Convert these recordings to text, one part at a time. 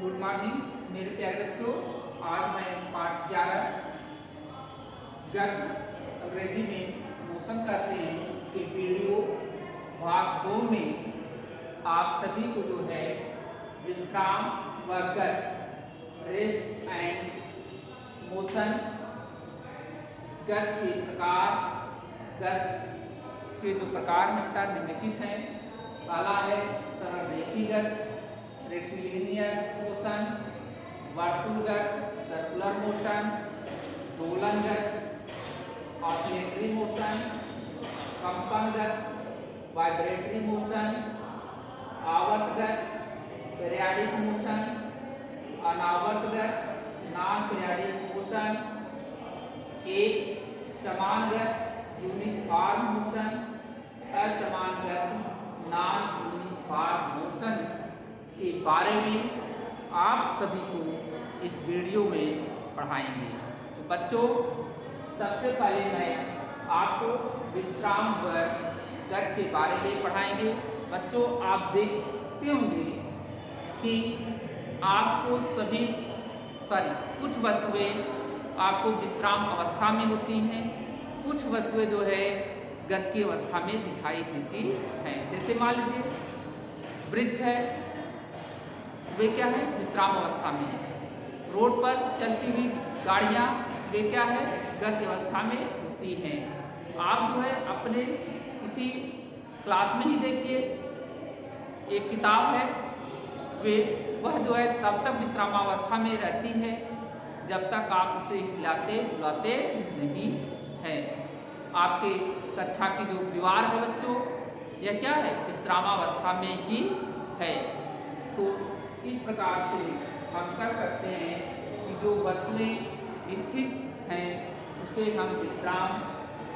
Good morning मेरे प्यारे बच्चों। आज मैं पाठ 11 गद्य अंग्रेजी में मोशन करते हैं कि वीडियो भाग 2 में आप सभी को जो है विश्राम व गद्य रेस्ट एंड मोशन गद्य के प्रकार गद्य के जो प्रकार निम्नलिखित हैं। पहला है सरल रेखी गद्य, रेक्टिलिनियर मोशन, वर्तुलगत सर्कुलर मोशन, दोलनगत ऑसिलेटरी मोशन, कंपनगत वाइब्रेटरी मोशन, आवर्तगत पीरियाडिक मोशन, अनावर्तगत नॉन पीरियाडिक मोशन, एक समानगत यूनिफॉर्म मोशन, असमानगत नॉन यूनिफॉर्म मोशन के बारे में आप सभी को इस वीडियो में पढ़ाएंगे। तो बच्चों, सबसे पहले मैं आपको विश्राम व गद्य के बारे में पढ़ाएंगे। बच्चों, आप देखते होंगे कि आपको कुछ वस्तुएं आपको विश्राम अवस्था में होती हैं, कुछ वस्तुएं जो है गद्य की अवस्था में दिखाई देती हैं। जैसे मान लीजिए वृक्ष है, वे क्या है विश्राम अवस्था में है। रोड पर चलती हुई गाड़ियाँ वे क्या है गद्य अवस्था में होती हैं। आप जो है अपने किसी क्लास में ही देखिए, एक किताब है वह जो है तब तक विश्राम अवस्था में रहती है जब तक आप उसे हिलाते डुलाते नहीं हैं। आपके कक्षा की जो दीवार है बच्चों, यह क्या है विश्रामावस्था में ही है। तो इस प्रकार से हम कर सकते हैं कि जो वस्तुएं स्थित हैं उसे हम विश्राम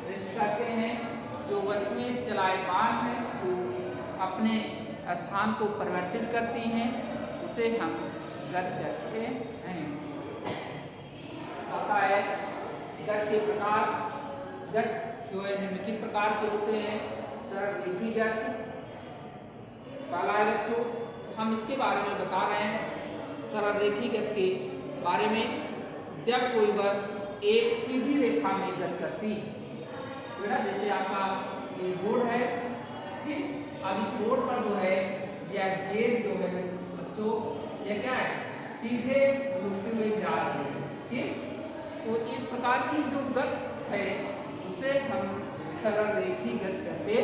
रेस्ट करते हैं। जो वस्तुएं चलायमान हैं तो अपने स्थान को परिवर्तित करती हैं, उसे हम गद्य कहते हैं। आता है गद्य के प्रकार। गद्य जो है निम्नलिखित प्रकार के होते हैं। सरल रेखी गद्य पहला है बच्चों, तो हम इसके बारे में बता रहे हैं सरल रेखी गद्य के बारे में। जब कोई वस्तु एक सीधी रेखा में गद्य करती है, बेटा जैसे आपका ये रोड है, ठीक, अब इस रोड पर जो है यह गेज जो है बच्चों यह क्या है सीधे रुकते हुए जा रही है, ठीक। तो इस प्रकार की जो गद्य है उसे हम सरल रेखी गद्य कहते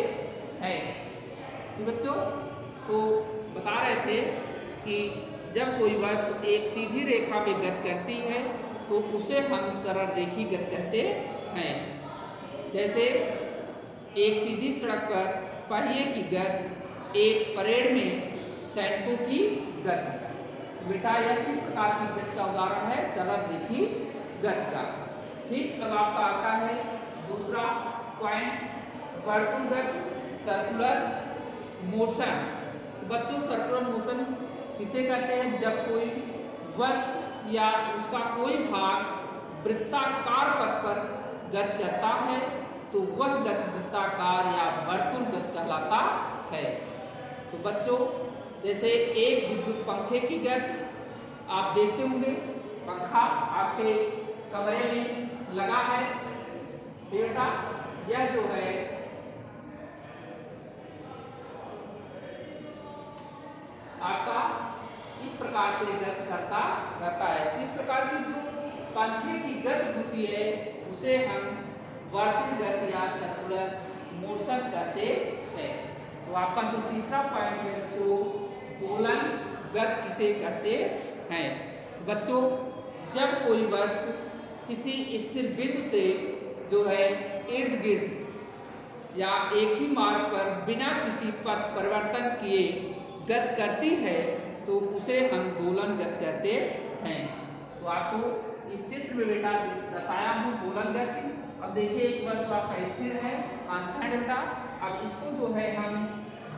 हैं। तो बच्चों, तो बता रहे थे कि जब कोई वस्तु एक सीधी रेखा में गद्य करती है तो उसे हम सरल रेखी गद्य कहते हैं। जैसे एक सीधी सड़क पर पहिए की गति, एक परेड में सैनिकों की गति। तो बेटा यह किस प्रकार की गति का उदाहरण है सरल रेखी गति का, ठीक। अब आपका आता है दूसरा पॉइंट, वर्तुलगत सर्कुलर मोशन। बच्चों, सर्कुलर मोशन किसे कहते हैं? जब कोई वस्तु या उसका कोई भाग वृत्ताकार पथ पर गति करता है तो वह गति वृत्ताकार या वर्तुल गति कहलाता है। तो बच्चों, जैसे एक विद्युत पंखे की गति आप देखते होंगे, पंखा आपके कमरे में लगा है, बेटा यह जो है आपका इस प्रकार से गति करता रहता है। इस प्रकार की जो पंखे की गति होती है उसे हम वर्तुल गति या सर्कुलर मोशन कहते हैं। तो आपका जो तीसरा पॉइंट है जो दोलन गति किसे कहते हैं। तो बच्चों, जब कोई वस्तु किसी स्थिर बिंदु से जो है इर्द गिर्द या एक ही मार्ग पर बिना किसी पथ परिवर्तन किए गति करती है तो उसे हम दोलन गति कहते हैं। तो आपको इस चित्र में बेटा दर्शाया हूँ दोलन गति। अब देखिए एक वस्तु आपका स्थिर है, कांस्टेंट बेटा। अब इसको जो है हम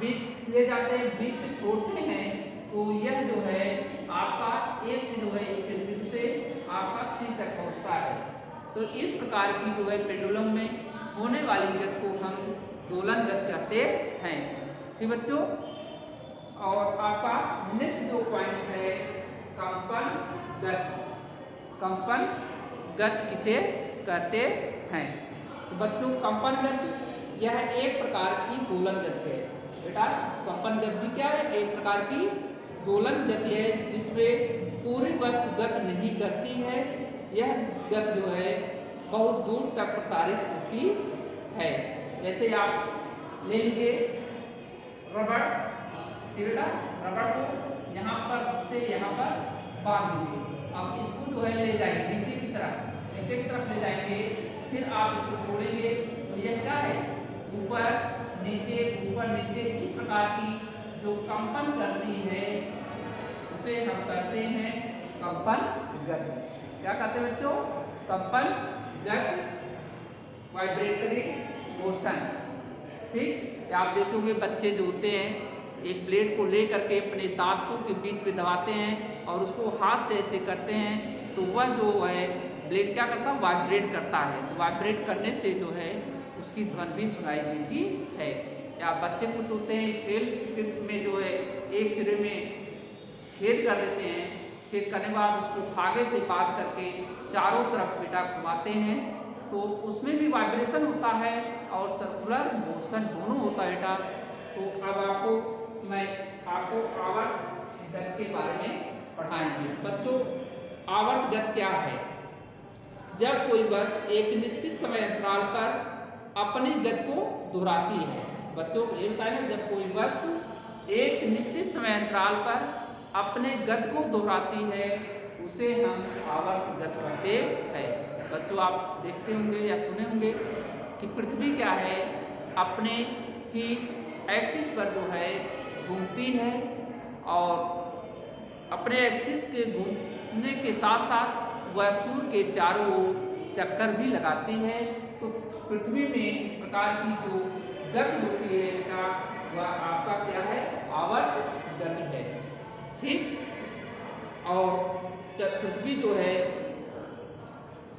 बीच ले जाते हैं, बीच से छोड़ते हैं तो यह जो है आपका ए से जो है स्थिर बिंदु से आपका सी तक पहुँचता है। तो इस प्रकार की जो है पेंडुलम में होने वाली गति को हम दोलन गति कहते हैं, ठीक बच्चों। और आपका नेक्स्ट जो पॉइंट है कंपन गति। कंपन गति किसे कहते हैं? तो बच्चों कंपन गति यह एक प्रकार की दोलन गति है। बेटा कंपन गति क्या है? एक प्रकार की दोलन गति है जिसमें पूरी वस्तु गति नहीं करती है। यह गति जो है बहुत दूर तक प्रसारित होती है। जैसे आप ले लीजिए रबड़, बेटा रबड़ को यहाँ पर से यहाँ पर बांध दीजिए। अब इसको जो है ले जाएंगे नीचे की तरफ ले जाएंगे, फिर आप इसको छोड़ेंगे तो यह क्या है? ऊपर नीचे इस प्रकार की जो कंपन करती है उसे हम कहते हैं कंपन गति। क्या कहते हैं बच्चों? कंपन गति, वाइब्रेटरी मोशन। ठीक, आप देखोगे बच्चे जो होते हैं एक ब्लेड को ले करके अपने दांतों के बीच में दबाते हैं और उसको हाथ से ऐसे करते हैं तो वह जो है ब्लेड क्या करता है? वाइब्रेट करता है। तो वाइब्रेट करने से जो है उसकी ध्वनि भी सुनाई देती है। या बच्चे कुछ होते हैं स्केल में जो है एक सिरे में छेद कर देते हैं, छेद करने के बाद उसको धागे से बांध करके चारों तरफ बेटा घुमाते हैं तो उसमें भी वाइब्रेशन होता है और सर्कुलर मोशन दोनों होता है बेटा। तो अब मैं आपको आवर्त गति के बारे में पढ़ाएंगे। बच्चों आवर्त गति क्या है? जब कोई वस्तु एक निश्चित समय अंतराल पर अपनी गति को दोहराती है। बच्चों ये बताएं ना, जब कोई वस्तु एक निश्चित समय अंतराल पर अपने गति को दोहराती है उसे हम आवर्त गति कहते हैं। बच्चों आप देखते होंगे या सुने होंगे कि पृथ्वी क्या है? अपने ही एक्सिस पर जो है घूमती है और अपने एक्सिस के घूमने के साथ साथ वह सूर्य के चारों ओर चक्कर भी लगाती है। तो पृथ्वी में इस प्रकार की जो गति होती है बेटा वह आपका क्या है? आवर्त गति है। ठीक, और पृथ्वी जो है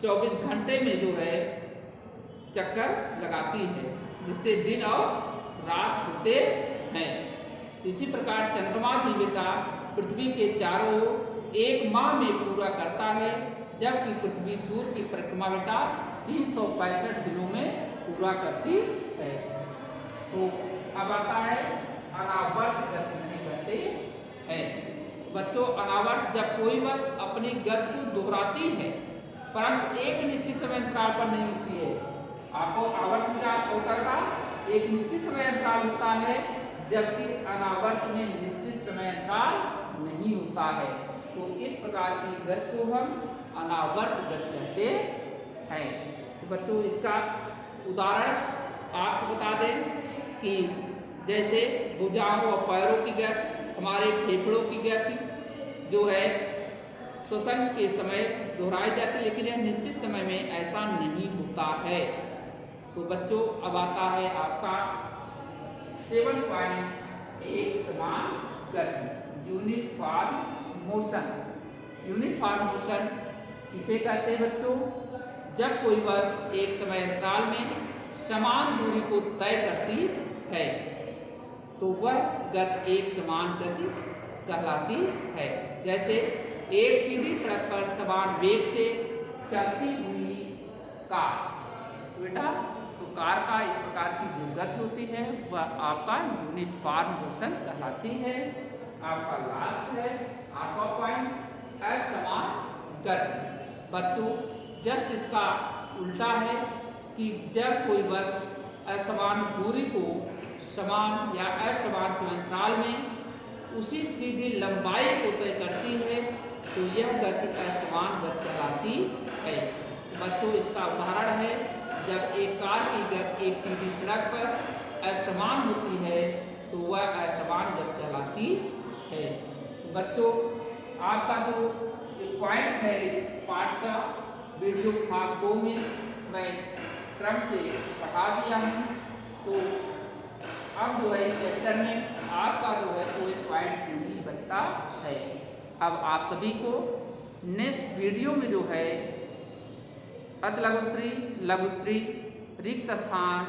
24 घंटे में जो है चक्कर लगाती है जिससे दिन और रात होते हैं। इसी प्रकार चंद्रमा भी बेटा पृथ्वी के चारों एक माह में पूरा करता है, जबकि पृथ्वी सूर्य की परिक्रमा बेटा 365 दिनों में पूरा करती है। तो अब आता है अनावर्त गति किसे कहते हैं। बच्चों अनावर्त जब कोई वस्तु अपनी गति को दोहराती है परंतु एक निश्चित समय अंतराल पर नहीं होती है। आपको आवर्त क्या होता है? एक निश्चित समय अंतराल होता है जबकि अनावर्त में निश्चित समय अंतराल नहीं होता है। तो इस प्रकार की गति को हम अनावर्त गति कहते हैं। तो बच्चों इसका उदाहरण आपको बता दें कि जैसे भुजाओं और पैरों की गति, हमारे फेफड़ों की गति जो है श्वसन के समय दोहराई जाती है, लेकिन यह निश्चित समय में ऐसा नहीं होता है। तो बच्चों अब आता है आपका 7.1 समान गति, यूनिफॉर्म मोशन। यूनिफॉर्म मोशन किसे कहते हैं बच्चों? जब कोई वस्तु एक समय अंतराल में समान दूरी को तय करती है तो वह गति एक समान गति कहलाती है। जैसे एक सीधी सड़क पर समान वेग से चलती हुई कार, बेटा तो कार का इस प्रकार की जो गति होती है वह आपका यूनिफॉर्म मोशन कहलाती है। आपका लास्ट है आपका पॉइंट असमान गति। बच्चों जस्ट इसका उल्टा है कि जब कोई वस्तु असमान दूरी को समान या असमान समांतराल में उसी सीधी लंबाई को तय करती है तो यह गति असमान गति कहलाती है। बच्चों इसका उदाहरण है जब एक कार की गति एक सीधी सड़क पर असमान होती है तो वह असमान गति कहलाती है। बच्चों आपका जो पॉइंट है इस पाठ का वीडियो भाग 2 में मैं क्रम से पढ़ा दिया हूँ। तो अब जो है इस चैप्टर में आपका जो है कोई पॉइंट नहीं बचता है। अब आप सभी को नेक्स्ट वीडियो में जो है अतलघुत्री, लघुत्री, रिक्त स्थान,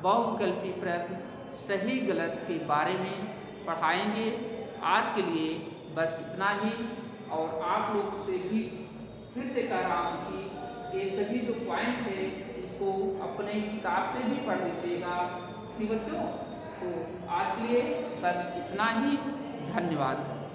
बहुविकल्पी प्रश्न, सही गलत के बारे में पढ़ाएंगे। आज के लिए बस इतना ही। और आप लोगों से भी फिर से कह रहा हूँ कि ये सभी जो पॉइंट है इसको अपने किताब से भी पढ़ लीजिएगा। ठीक बच्चों, तो आज के लिए बस इतना ही। धन्यवाद।